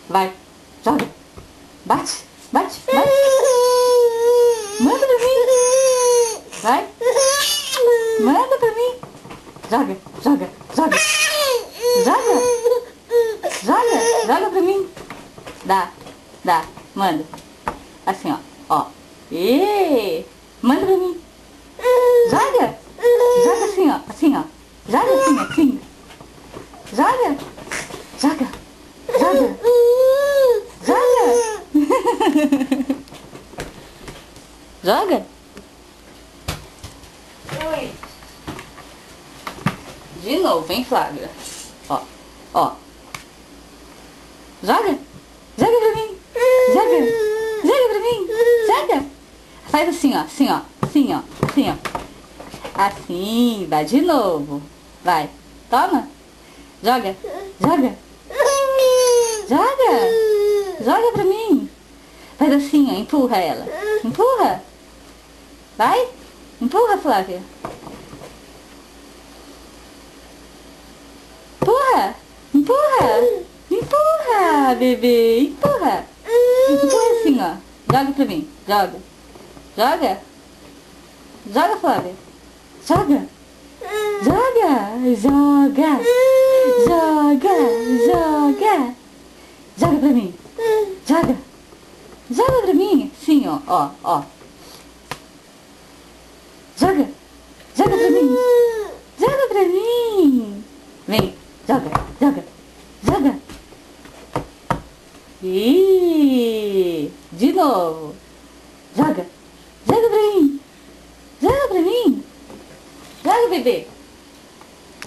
Vai, joga. Bate, bate, bate. Manda pra mim. Vai. Manda pra mim. Joga, joga, joga. Joga. Joga, joga pra mim. Dá, dá, manda. Assim, ó, ó. E manda pra mim. Joga. Joga assim, ó, assim, ó. Joga assim, assim. Joga. Joga. Joga. Joga. Joga. Oi. De novo, hein, Flávia? Ó, ó. Joga. Joga pra mim. Joga. Joga pra mim. Joga. Faz assim, ó, assim, ó. Assim, ó. Assim, ó. Assim, vai de novo. Vai. Toma. Joga. Joga. Joga. Joga pra mim. Faz assim, ó. Empurra ela. Empurra. Vai. Empurra, Flávia. Empurra. Empurra. Empurra, bebê. Empurra. Empurra assim, ó. Joga pra mim. Joga. Joga. Joga, Flávia. Joga. Joga. Joga. Joga. Joga. Joga pra mim. Joga. Joga pra mim. Sim, ó. Ó, ó. Joga. Joga pra mim. Joga pra mim. Vem. Joga.